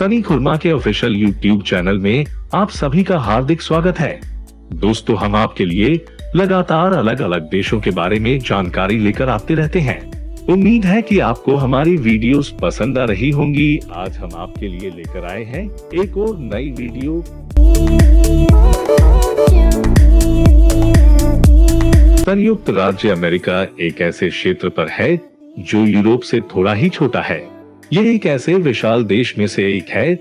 सनी खुरमा के official YouTube channel में आप सभी का हार्दिक स्वागत है। दोस्तों, हम आपके लिए लगातार अलग अलग देशों के बारे में जानकारी लेकर आते रहते हैं। उम्मीद है कि आपको हमारी वीडियोस पसंद आ रही होंगी। आज हम आपके लिए लेकर आए हैं एक और नई वीडियो। संयुक्त राज्य अमेरिका एक ऐसे क्षेत्र पर है जो यूरोप से थोड़ा ही छोटा है। यह एक ऐसे विशाल देश में से एक है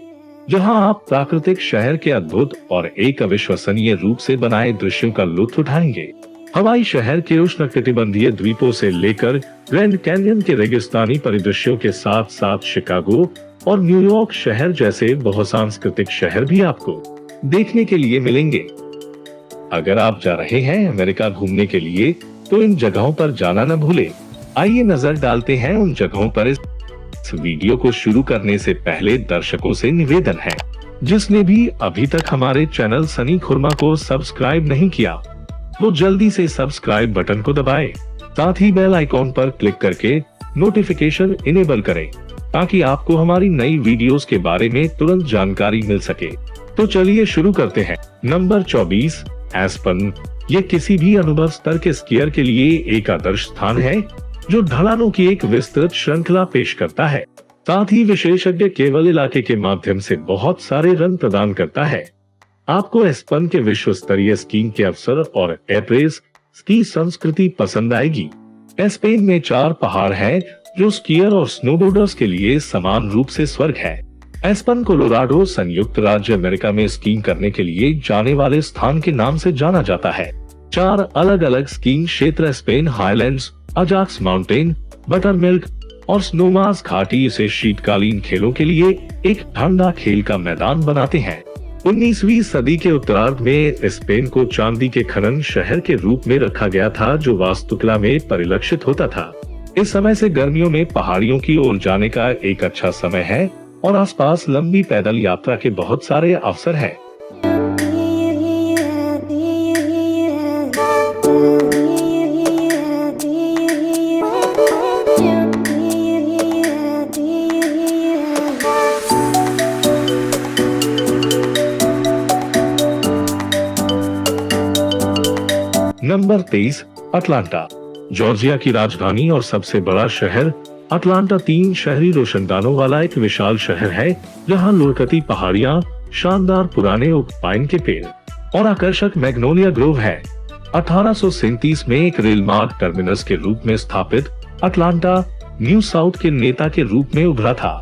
जहां आप प्राकृतिक शहर के अद्भुत और एक अविश्वसनीय रूप से बनाए दृश्यों का लुत्फ उठाएंगे। हवाई शहर के उष्णकटिबंधीय द्वीपों से लेकर ग्रैंड कैन्यन के रेगिस्तानी परिदृश्यों के साथ साथ शिकागो और न्यूयॉर्क शहर जैसे बहुसांस्कृतिक शहर भी आपको देखने के लिए मिलेंगे। अगर आप जा रहे हैं अमेरिका घूमने के लिए तो इन जगहों पर जाना न भूले। आइए नजर डालते हैं उन जगहों पर। इस वीडियो को शुरू करने से पहले दर्शकों से निवेदन है, जिसने भी अभी तक हमारे चैनल सनी खुरमा को सब्सक्राइब नहीं किया वो जल्दी से सब्सक्राइब बटन को दबाए, साथ ही बेल आइकॉन पर क्लिक करके नोटिफिकेशन इनेबल करें ताकि आपको हमारी नई वीडियोस के बारे में तुरंत जानकारी मिल सके। तो चलिए शुरू करते हैं। नंबर 24, एस्पन। ये किसी भी अनुभव स्तर के स्कीयर के लिए एक आदर्श स्थान है जो ढलानों की एक विस्तृत श्रृंखला पेश करता है। साथ ही विशेषज्ञ केवल इलाके के माध्यम से बहुत सारे रन प्रदान करता है। आपको एस्पन के विश्व स्तरीय स्कीइंग के अवसर और एप्रेस स्की संस्कृति पसंद आएगी। एस्पेन में 4 पहाड़ हैं जो स्कीयर और स्नोबोर्डर्स के लिए समान रूप से स्वर्ग है। एस्पन कोलोराडो संयुक्त राज्य अमेरिका में स्कीइंग करने के लिए जाने वाले स्थान के नाम से जाना जाता है। 4 अलग अलग स्कीइंग क्षेत्र Aspen Highlands, Ajax Mountain, Buttermilk और स्नोमास घाटी इसे शीतकालीन खेलों के लिए एक ठंडा खेल का मैदान बनाते हैं। 19वीं सदी के उत्तरार्ध में स्पेन को चांदी के खनन शहर के रूप में रखा गया था जो वास्तुकला में परिलक्षित होता था। इस समय से गर्मियों में पहाड़ियों की ओर जाने का एक अच्छा समय है और आसपास लंबी पैदल यात्रा के बहुत सारे अवसर हैं। Number 23, Atlanta. जॉर्जिया की राजधानी और सबसे बड़ा शहर अटलांटा 3 शहरी रोशनदानों वाला एक विशाल शहर है जहां लुढ़कती पहाड़ियां, शानदार पुराने ओक पाइन के पेड़ और आकर्षक मैग्नोलिया ग्रोव है। 1837 में एक रेल मार्ग टर्मिनस के रूप में स्थापित अटलांटा न्यू साउथ के नेता के रूप में उभरा था।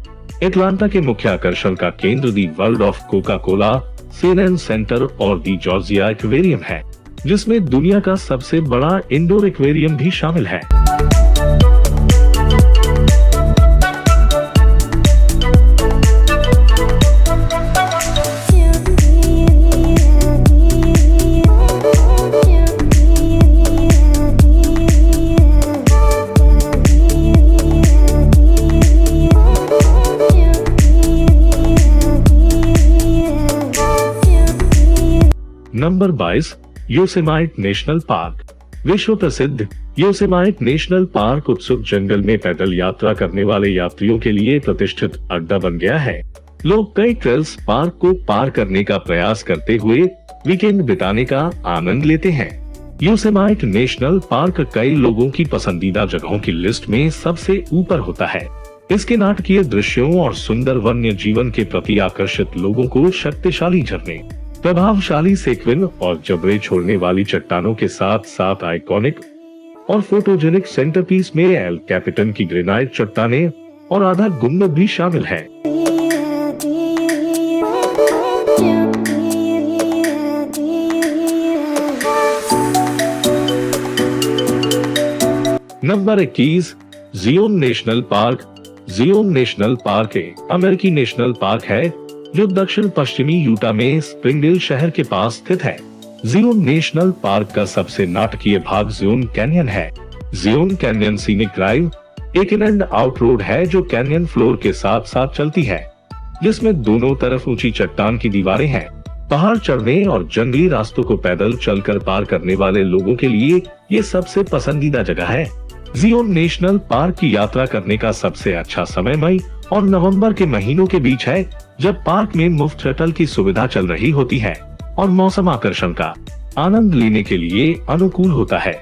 अटलांटा के मुख्य आकर्षण का केंद्र the world of Coca Cola CNN Center और दी जॉर्जिया एक्वेरियम है, जिसमें दुनिया का सबसे बड़ा इंडोर एक्वेरियम भी शामिल है। Number 22, Yosemite national park. विश्व प्रसिद्ध योसेमाइट नेशनल पार्क उत्सुक जंगल में पैदल यात्रा करने वाले यात्रियों के लिए प्रतिष्ठित अड्डा बन गया है। लोग कई ट्रेल्स पार्क को पार करने का प्रयास करते हुए वीकेंड बिताने का आनंद लेते हैं। योसेमाइट नेशनल पार्क कई लोगों की पसंदीदा जगहों की लिस्ट में सबसे ऊपर होता है। इसके नाटकीय दृश्यों और सुंदर वन्य जीवन के प्रति आकर्षित लोगों को शक्तिशाली झरने, प्रभावशाली सेक्विन और जबड़े छोड़ने वाली चट्टानों के साथ साथ आइकॉनिक और फोटोजेनिक सेंटरपीस में एल कैपिटन की ग्रेनाइट चट्टानें और आधा गुम्बद भी शामिल है। Number 21, Zion National Park. Zion National Park एक अमेरिकी नेशनल पार्क है जो दक्षिण पश्चिमी यूटा में स्प्रिंगडेल शहर के पास स्थित है। जियोन नेशनल पार्क का सबसे नाटकीय भाग जियोन कैनियन है। जियोन कैनियन सीनिक ड्राइव एक इन एंड आउट रोड है जो कैनियन फ्लोर के साथ साथ चलती है, जिसमें दोनों तरफ ऊंची चट्टान की दीवारें हैं। पहाड़ चढ़ने और जंगली रास्तों को पैदल चलकर पार करने वाले लोगों के लिए ये सबसे पसंदीदा जगह है। जियोन नेशनल पार्क की यात्रा करने का सबसे अच्छा समय मई और नवंबर के महीनों के बीच है, जब पार्क में मुफ्त शटल की सुविधा चल रही होती है और मौसम आकर्षण का आनंद लेने के लिए अनुकूल होता है।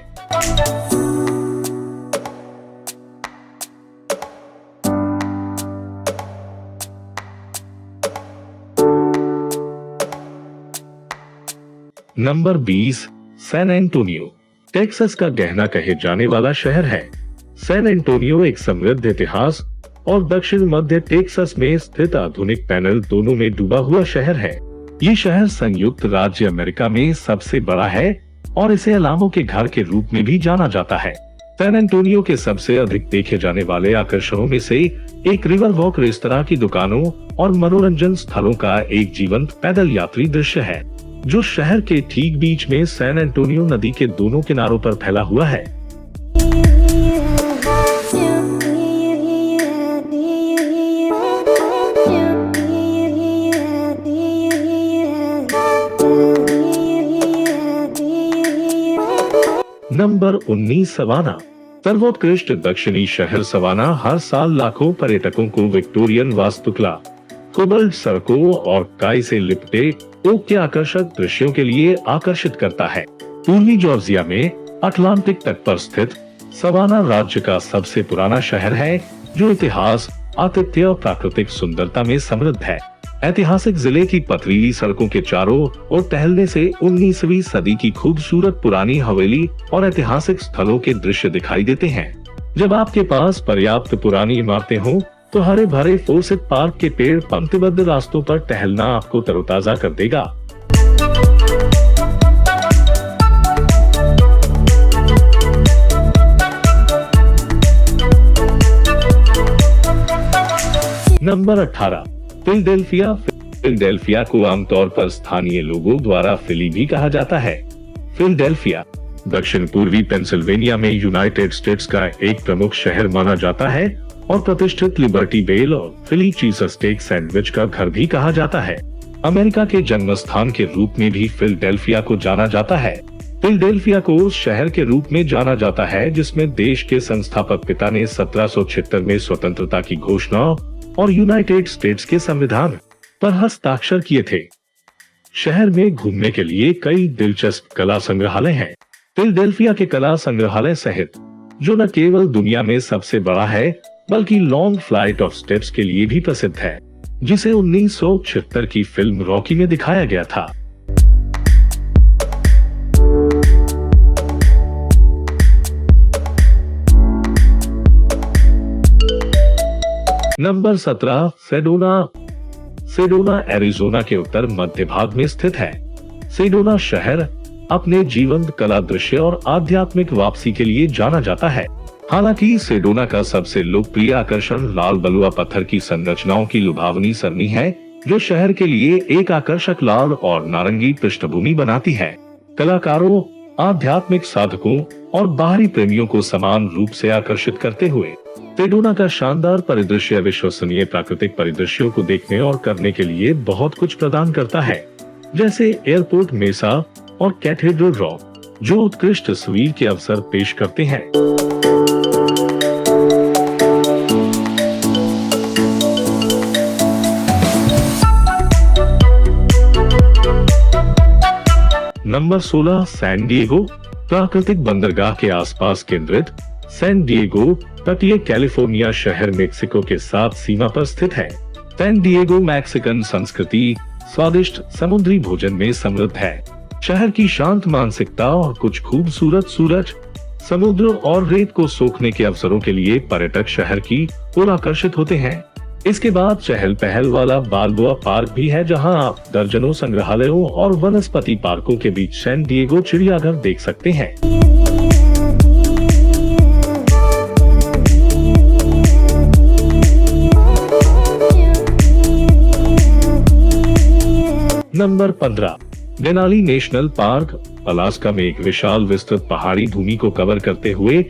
Number 20, San Antonio. टेक्सास का गहना कहे जाने वाला शहर है। सैन एंटोनियो एक समृद्ध इतिहास और दक्षिण मध्य टेक्सास में स्थित आधुनिक पैनल दोनों में डूबा हुआ शहर है। ये शहर संयुक्त राज्य अमेरिका में सबसे बड़ा है और इसे अलामों के घर के रूप में भी जाना जाता है। सैन एंटोनियो के सबसे अधिक देखे जाने वाले आकर्षणों में से एक रिवर वॉक रेस्तरां की दुकानों और मनोरंजन स्थलों का एक जीवंत पैदल यात्री दृश्य है, जो शहर के ठीक बीच में सैन एंटोनियो नदी के दोनों किनारों पर फैला हुआ है। Number 19, Savannah. सर्वोत्कृष्ट दक्षिणी शहर सवाना हर साल लाखों पर्यटकों को विक्टोरियन वास्तुकला, कोबल्ट सड़कों और काई से लिपटे ओक के आकर्षक दृश्यों के लिए आकर्षित करता है। पूर्वी जॉर्जिया में अटलांटिक तट पर स्थित सवाना राज्य का सबसे पुराना शहर है, जो इतिहास, आतिथ्य और प्राकृतिक सुंदरता में समृद्ध है। ऐतिहासिक जिले की पथरीली सड़कों के चारों ओर टहलने से 19वीं सदी की खूबसूरत पुरानी हवेली और ऐतिहासिक स्थलों के दृश्य दिखाई देते हैं। जब आपके पास पर्याप्त पुरानी इमारतें हों, तो हरे भरे फोर्सेट पार्क के पेड़ पंक्तिबद्ध रास्तों पर टहलना आपको तरोताजा कर देगा। Number 18, Philadelphia. फिलडेल्फिया को आमतौर पर स्थानीय लोगों द्वारा फिली भी कहा जाता है। फिलडेल्फिया दक्षिण पूर्वी पेंसिल्वेनिया में यूनाइटेड स्टेट्स का एक प्रमुख शहर माना जाता है और प्रतिष्ठित लिबर्टी बेल और फिली चीज स्टेक सैंडविच का घर भी कहा जाता है। अमेरिका के जन्म स्थान के रूप में भी फिलडेल्फिया को जाना जाता है। फिलडेल्फिया को उस शहर के रूप में जाना जाता है जिसमें देश के संस्थापक पिता ने 1776 में स्वतंत्रता की घोषणा और यूनाइटेड स्टेट्स के संविधान पर हस्ताक्षर किए थे। शहर में घूमने के लिए कई दिलचस्प कला संग्रहालय हैं। फिलडेल्फिया के कला संग्रहालय सहित, जो न केवल दुनिया में सबसे बड़ा है, बल्कि लॉन्ग फ्लाइट ऑफ स्टेप्स के लिए भी प्रसिद्ध है, जिसे 1976 की फिल्म रॉकी में दिखाया गया था। Number 17, Sedona. सेडोना एरिजोना के उत्तर मध्य भाग में स्थित है। सेडोना शहर अपने जीवंत कला दृश्य और आध्यात्मिक वापसी के लिए जाना जाता है। हालांकि सेडोना का सबसे लोकप्रिय आकर्षण लाल बलुआ पत्थर की संरचनाओं की लुभावनी सरणी है, जो शहर के लिए एक आकर्षक लाल और नारंगी पृष्ठभूमि बनाती है। कलाकारों, आध्यात्मिक साधकों और बाहरी प्रेमियों को समान रूप से आकर्षित करते हुए सेडोना का शानदार परिदृश्य विश्वसनीय प्राकृतिक परिदृश्यों को देखने और करने के लिए बहुत कुछ प्रदान करता है, जैसे एयरपोर्ट मेसा और कैथेड्रल रॉक, जो उत्कृष्ट तस्वीर के अवसर पेश करते हैं। Number 16, San Diego. प्राकृतिक बंदरगाह के आसपास केंद्रित सैन डिएगो तटीय कैलिफोर्निया शहर मेक्सिको के साथ सीमा पर स्थित है। सैन डिएगो मैक्सिकन संस्कृति, स्वादिष्ट समुद्री भोजन में समृद्ध है। शहर की शांत मानसिकता और कुछ खूबसूरत सूरज, समुद्र और रेत को सोखने के अवसरों के लिए पर्यटक शहर की ओर आकर्षित होते हैं। इसके बाद चहल पहल वाला बालबोआ पार्क भी है, जहां आप दर्जनों संग्रहालयों और वनस्पति पार्कों के बीच सैन डिएगो चिड़ियाघर देख सकते हैं। Number 15, Denali national park. Alaska में एक विशाल विस्तृत पहाड़ी भूमि को कवर करते हुए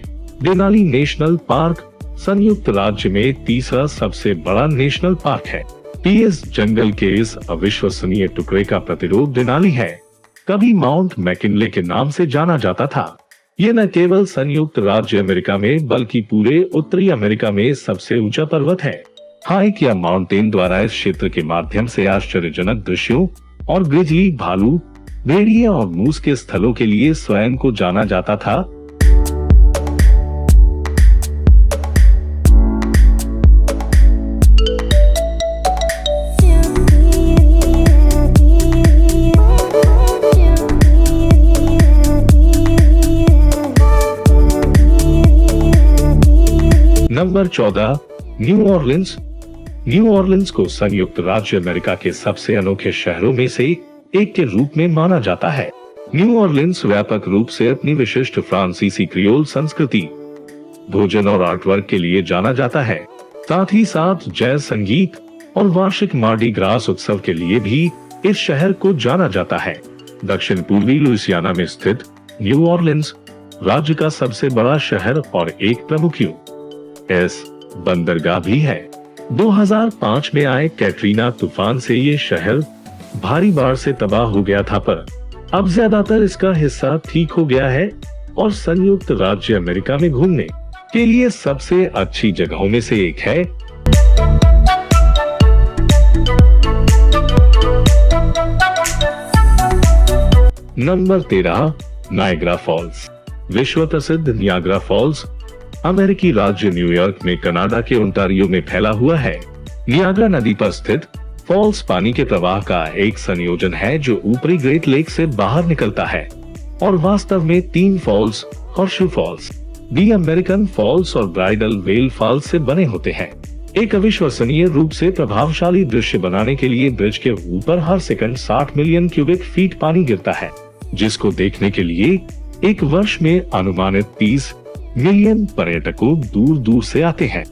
डेनाली नेशनल पार्क संयुक्त राज्य में तीसरा सबसे बड़ा नेशनल पार्क है। टीएस जंगल के इस अविश्वसनीय टुकड़े का प्रतिरूप डेनाली है, कभी माउंट मैकिनले के नाम से जाना जाता था। ये न केवल संयुक्त राज्य अमेरिका में बल्कि पूरे उत्तरी अमेरिका में सबसे ऊंचा पर्वत है। हाइक या माउंटेन द्वारा इस क्षेत्र के माध्यम से आश्चर्यजनक दृश्यों और ग्रिजली भालू, भेड़िए और मूस के स्थलों के लिए स्वयं को जाना जाता था। Number 14, New Orleans. New Orleans को संयुक्त राज्य अमेरिका के सबसे अनोखे शहरों में से एक के रूप में माना जाता है। न्यू ऑरलिन्स व्यापक रूप से अपनी विशिष्ट फ्रांसीसी क्रियोल संस्कृति, भोजन और आर्टवर्क के लिए जाना जाता है। साथ ही साथ जैज संगीत और वार्षिक मार्डी ग्रास उत्सव के लिए भी इस शहर को जाना जाता है। दक्षिण पूर्वी लुइसियाना में स्थित न्यू ऑरलिन्स राज्य का सबसे बड़ा शहर और एक प्रमुख यूएस बंदरगाह भी है। 2005 में आए कैटरीना तूफान से ये शहर भारी बाढ़ से तबाह हो गया था, पर अब ज्यादातर इसका हिस्सा ठीक हो गया है और संयुक्त राज्य अमेरिका में घूमने के लिए सबसे अच्छी जगहों में से एक है। Number 13, Niagara false. विश्व प्रसिद्ध नियाग्रा फॉल्स अमेरिकी राज्य न्यूयॉर्क में कनाडा के ओंटारियो में फैला हुआ है। नियाग्रा नदी पर स्थित फॉल्स पानी के प्रवाह का एक संयोजन है जो ऊपरी ग्रेट लेक से बाहर निकलता है और वास्तव में 3 फॉल्स, हॉर्शू फॉल्स, दी अमेरिकन फॉल्स और ब्राइडल वेल फॉल्स से बने होते हैं। एक अविश्वसनीय रूप से प्रभावशाली दृश्य बनाने के लिए ब्रिज के ऊपर हर सेकंड 60 मिलियन क्यूबिक फीट पानी गिरता है, जिसको देखने के लिए एक वर्ष में अनुमानित 30 मिलियन पर्यटकों दूर दूर से आते हैं।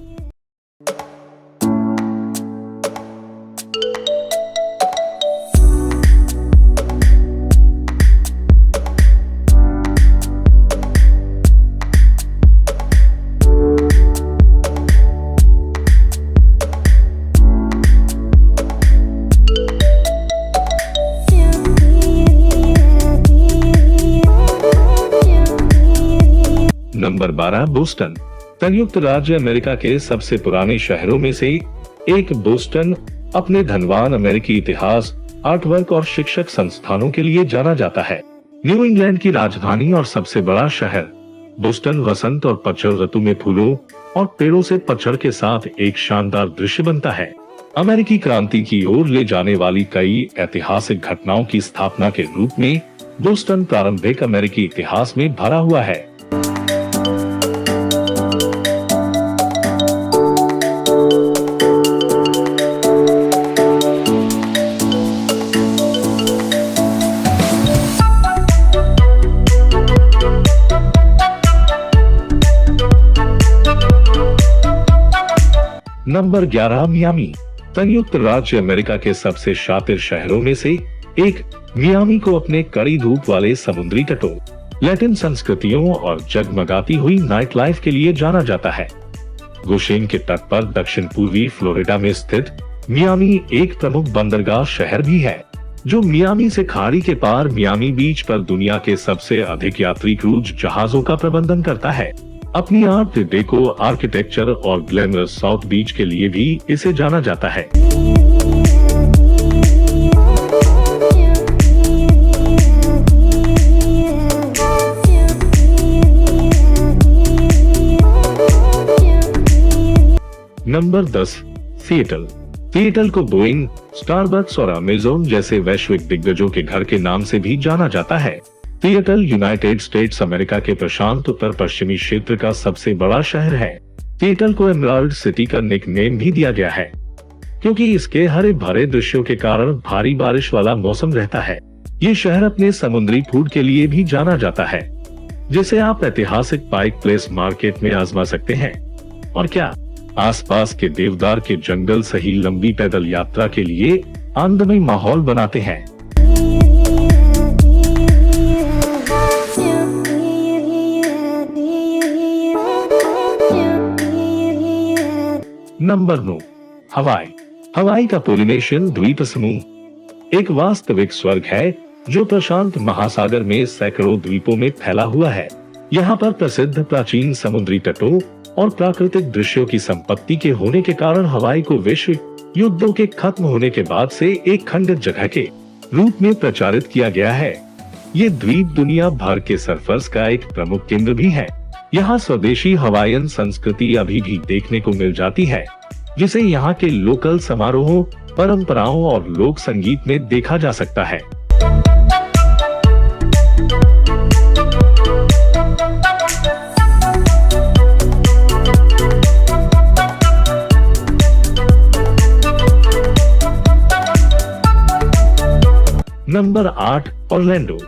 Number 12, Boston. संयुक्त राज्य अमेरिका के सबसे पुराने शहरों में से एक बोस्टन अपने धनवान अमेरिकी इतिहास, आर्टवर्क और शिक्षक संस्थानों के लिए जाना जाता है। न्यू इंग्लैंड की राजधानी और सबसे बड़ा शहर, बोस्टन वसंत और पतझड़ ऋतु में फूलों और पेड़ों से पतझड़ के साथ एक शानदार दृश्य बनता है। अमेरिकी क्रांति की ओर ले जाने वाली कई ऐतिहासिक घटनाओं की स्थापना के रूप में बोस्टन प्रारंभिक अमेरिकी इतिहास में भरा हुआ है। Number 11, Miami. संयुक्त राज्य अमेरिका के सबसे शातिर शहरों में से एक मियामी को अपने कड़ी धूप वाले समुद्री तटों, लैटिन संस्कृतियों और जगमगाती हुई नाइट लाइफ के लिए जाना जाता है। गुशेन के तट पर दक्षिण पूर्वी फ्लोरिडा में स्थित मियामी एक प्रमुख बंदरगाह शहर भी है, जो मियामी से खाड़ी के पार मियामी बीच पर दुनिया के सबसे अधिक यात्री क्रूज जहाजों का प्रबंधन करता है। अपनी आर्ट डेको आर्किटेक्चर और ग्लैमरस साउथ बीच के लिए भी इसे जाना जाता है। Number 10, Seattle. सिएटल को बोइंग, स्टारबक्स और अमेज़न जैसे वैश्विक दिग्गजों के घर के नाम से भी जाना जाता है। सिएटल यूनाइटेड स्टेट्स अमेरिका के प्रशांत उत्तर पश्चिमी क्षेत्र का सबसे बड़ा शहर है। सिएटल को एमराल्ड सिटी का निकनेम भी दिया गया है, क्योंकि इसके हरे भरे दृश्यों के कारण भारी बारिश वाला मौसम रहता है। ये शहर अपने समुद्री फूड के लिए भी जाना जाता है, जिसे आप ऐतिहासिक पाइक प्लेस मार्केट में आजमा सकते हैं। और क्या आसपास के देवदार के जंगल सही लंबी पैदल यात्रा के लिए आनंदमय माहौल बनाते हैं। नंबर 9, हवाई। हवाई का पोलिनेशियन द्वीप समूह एक वास्तविक स्वर्ग है जो प्रशांत महासागर में सैकड़ों द्वीपों में फैला हुआ है। यहाँ पर प्रसिद्ध प्राचीन समुद्री तटों और प्राकृतिक दृश्यों की संपत्ति के होने के कारण हवाई को विश्व युद्धों के खत्म होने के बाद से एक खंडित जगह के रूप में प्रचारित किया गया है। ये द्वीप दुनिया भर के सर्फर्स का एक प्रमुख केंद्र भी है। यहाँ स्वदेशी हवाईयन संस्कृति अभी भी देखने को मिल जाती है, जिसे यहाँ के लोकल समारोहों, परंपराओं और लोक संगीत में देखा जा सकता है। Number 8, Orlando.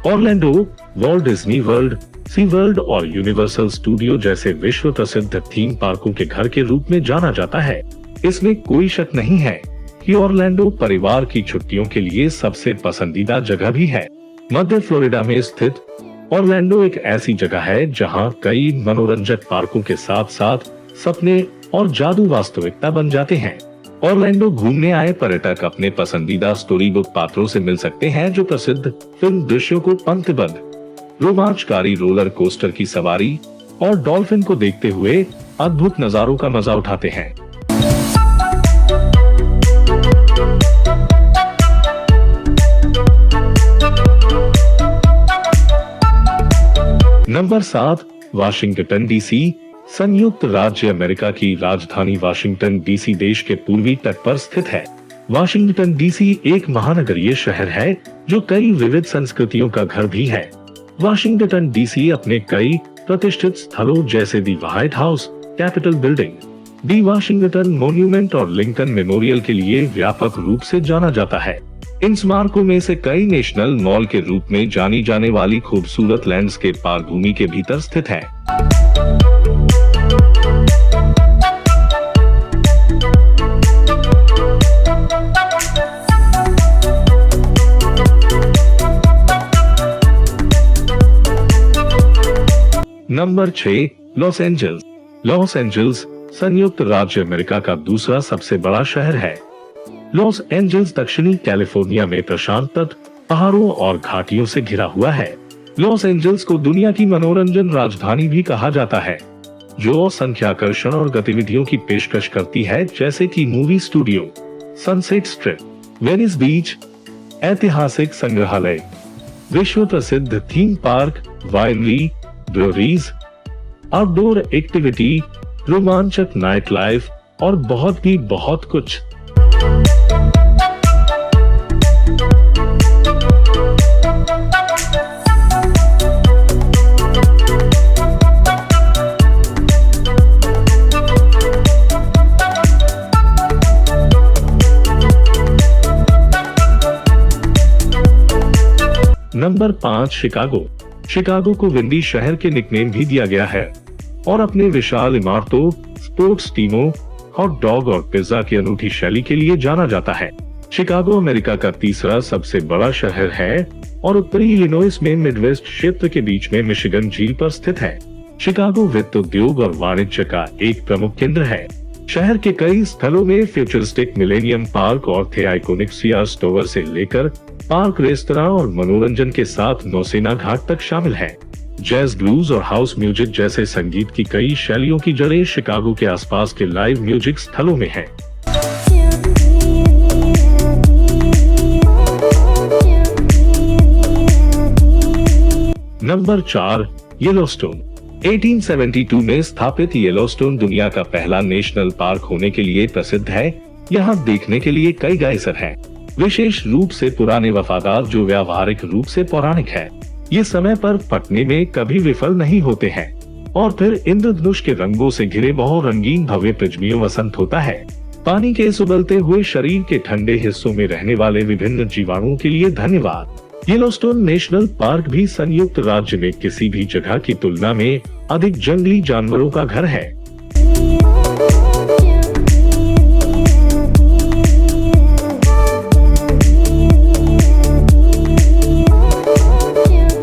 Orlando Walt Disney World, SeaWorld और यूनिवर्सल स्टूडियो जैसे विश्व प्रसिद्ध थीम पार्कों के घर के रूप में जाना जाता है। इसमें कोई शक नहीं है कि ऑरलैंडो परिवार की छुट्टियों के लिए सबसे पसंदीदा जगह भी है। मध्य फ्लोरिडा में स्थित ऑरलैंडो एक ऐसी जगह है जहां कई मनोरंजक पार्कों के साथ साथ सपने और जादू वास्तविकता बन जाते हैं। ऑरलैंडो घूमने आए पर्यटक अपने पसंदीदा स्टोरी बुक पात्रों से मिल सकते हैं, जो प्रसिद्ध फिल्म दृश्यों को पंक्तिबद्ध, रोमांचकारी रोलर कोस्टर की सवारी और डॉल्फिन को देखते हुए अद्भुत नजारों का मजा उठाते हैं। Number 7, Washington DC. संयुक्त राज्य अमेरिका की राजधानी वाशिंगटन डीसी देश के पूर्वी तट पर स्थित है। वाशिंगटन डीसी एक महानगरीय शहर है जो कई विविध संस्कृतियों का घर भी है। वाशिंगटन डीसी अपने कई प्रतिष्ठित स्थलों जैसे दी व्हाइट हाउस, कैपिटल बिल्डिंग, दी वाशिंगटन मॉन्यूमेंट और लिंकन मेमोरियल के लिए व्यापक रूप से जाना जाता है। इन स्मारकों में से कई नेशनल मॉल के रूप में जानी जाने वाली खूबसूरत लैंडस्केप पार्क भूमि के भीतर स्थित है। Number 6, Los Angeles. Los Angeles संयुक्त राज्य अमेरिका का दूसरा सबसे बड़ा शहर है। लॉस एंजल्स दक्षिणी कैलिफोर्निया में प्रशांत तट, पहाड़ों और घाटियों से घिरा हुआ है। लॉस एंजल्स को दुनिया की मनोरंजन राजधानी भी कहा जाता है, जो असंख्य आकर्षण और गतिविधियों की पेशकश करती है, जैसे कि movie studio, Sunset Strip, Venice Beach, ऐतिहासिक संग्रहालय, विश्व प्रसिद्ध theme park, winery, breweries, outdoor activity, रोमांचक नाइट लाइफ और बहुत कुछ। Number 5, Chicago. शिकागो को विंडी शहर के निकनेम भी दिया गया है और अपने विशाल इमारतों, स्पोर्ट्स टीमों, हॉट डॉग और पिज्जा की अनूठी शैली के लिए जाना जाता है। शिकागो अमेरिका का तीसरा सबसे बड़ा शहर है और उत्तरी इलिनॉइस में मिडवेस्ट क्षेत्र के बीच में मिशिगन झील पर स्थित है। शिकागो वित्त, उद्योग और वाणिज्य का एक प्रमुख केंद्र है। शहर के कई स्थलों में फ्यूचरिस्टिक मिलेनियम पार्क और थे आइकोनिक सीआर्स टावर से लेकर पार्क, रेस्तरां और मनोरंजन के साथ नौसेना घाट तक शामिल है। जैज, ब्लूज और हाउस म्यूजिक जैसे संगीत की कई शैलियों की जड़ें शिकागो के आसपास के लाइव म्यूजिक स्थलों में हैं। Number 4, Yellowstone. 1872 में स्थापित येलोस्टोन दुनिया का पहला नेशनल पार्क होने के लिए प्रसिद्ध है। यहाँ देखने के लिए कई गेज़र हैं, विशेष रूप से पुराने वफादार जो व्यावहारिक रूप से पौराणिक है। ये समय पर फटने में कभी विफल नहीं होते हैं और फिर इंद्रधनुष के रंगों से घिरे बहुरंगीन भव्य पृथ्वी वसंत होता है। पानी के इस उबलते हुए शरीर के ठंडे हिस्सों में रहने वाले विभिन्न जीवाणुओं के लिए धन्यवाद। येलोस्टोन नेशनल पार्क भी संयुक्त राज्य में किसी भी जगह की तुलना में अधिक जंगली जानवरों का घर है।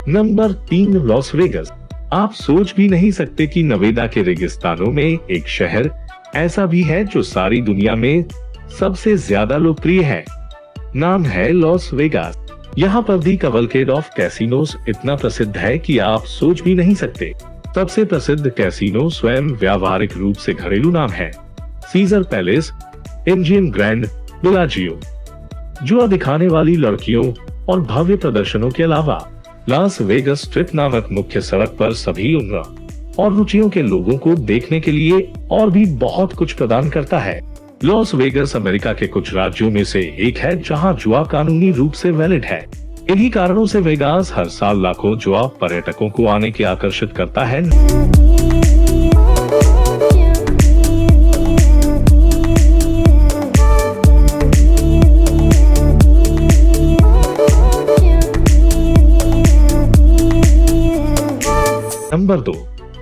Number 3, Las Vegas. आप सोच भी नहीं सकते कि नवेदा के रेगिस्तानों में एक शहर ऐसा भी है जो सारी दुनिया में सबसे ज्यादा लोकप्रिय है। नाम है लॉस वेगास। यहाँ पर दी कवलकेड ऑफ कैसीनोस इतना प्रसिद्ध है कि आप सोच भी नहीं सकते। सबसे प्रसिद्ध कैसीनो स्वयं व्यावहारिक रूप से घरेलू नाम है Caesar Palace, MGM Grand, Bellagio. जुआ दिखाने वाली लड़कियों और भव्य प्रदर्शनों के अलावा लास वेगस स्ट्रिप नामक मुख्य सड़क पर सभी उम्र और रुचियों के लोगों को देखने के लिए और भी बहुत कुछ प्रदान करता है। लॉस वेगस अमेरिका के कुछ राज्यों में से एक है जहां जुआ कानूनी रूप से वैलिड है। इन्हीं कारणों से वेगास हर साल लाखों जुआ पर्यटकों को आने के आकर्षित करता है। Number 2,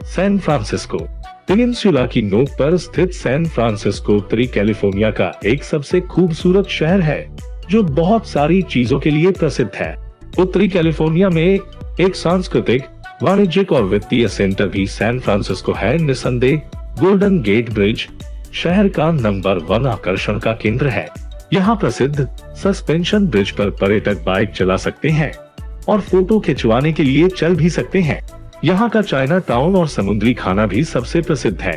San Francisco. पेनिनसुला की नोक पर स्थित सैन फ्रांसिस्को उत्तरी कैलिफोर्निया का एक सबसे खूबसूरत शहर है जो बहुत सारी चीजों के लिए प्रसिद्ध है। उत्तरी कैलिफोर्निया में एक सांस्कृतिक, वाणिज्यिक और वित्तीय सेंटर भी सैन फ्रांसिस्को है। निसंदेह गोल्डन गेट ब्रिज शहर का नंबर 1 आकर्षण का केंद्र है। यहाँ प्रसिद्ध सस्पेंशन ब्रिज पर पर्यटक बाइक चला सकते हैं और फोटो खिंचवाने के लिए चल भी सकते हैं। यहाँ का चाइना टाउन और समुद्री खाना भी सबसे प्रसिद्ध है।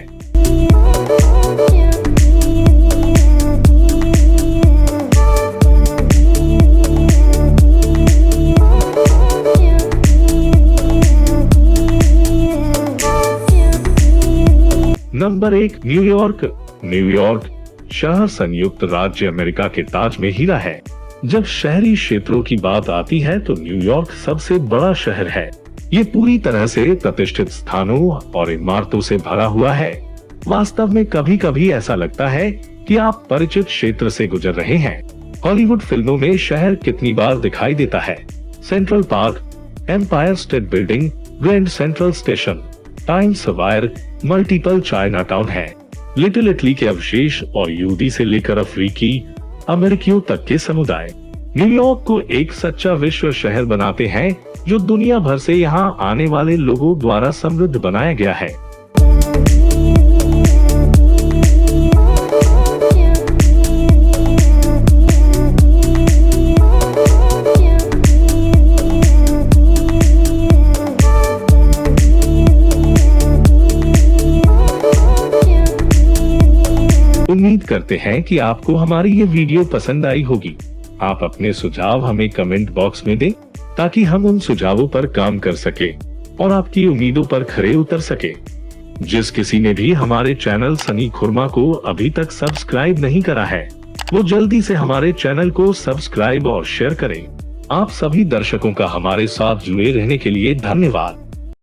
Number 1, New York. न्यूयॉर्क शहर संयुक्त राज्य अमेरिका के ताज में हीरा है। जब शहरी क्षेत्रों की बात आती है तो न्यूयॉर्क सबसे बड़ा शहर है। ये पूरी तरह से प्रतिष्ठित स्थानों और इमारतों से भरा हुआ है। वास्तव में कभी कभी ऐसा लगता है कि आप परिचित क्षेत्र से गुजर रहे हैं। हॉलीवुड फिल्मों में शहर कितनी बार दिखाई देता है। Central Park, Empire State Building, Grand Central Station, Times Square, multiple Chinatown है। लिटिल इटली के अवशेष और यहूदी से लेकर अफ्रीकी अमेरिकियों तक के समुदाय न्यूयॉर्क को एक सच्चा विश्व शहर बनाते हैं जो दुनिया भर से यहाँ आने वाले लोगों द्वारा समृद्ध बनाया गया है। उम्मीद करते हैं कि आपको हमारी ये वीडियो पसंद आई होगी। आप अपने सुझाव हमें कमेंट बॉक्स में दें ताकि हम उन सुझावों पर काम कर सके और आपकी उम्मीदों पर खरे उतर सके। जिस किसी ने भी हमारे चैनल सनी खुरमा को अभी तक सब्सक्राइब नहीं करा है वो जल्दी से हमारे चैनल को सब्सक्राइब और शेयर करें। आप सभी दर्शकों का हमारे साथ जुड़े रहने के लिए धन्यवाद।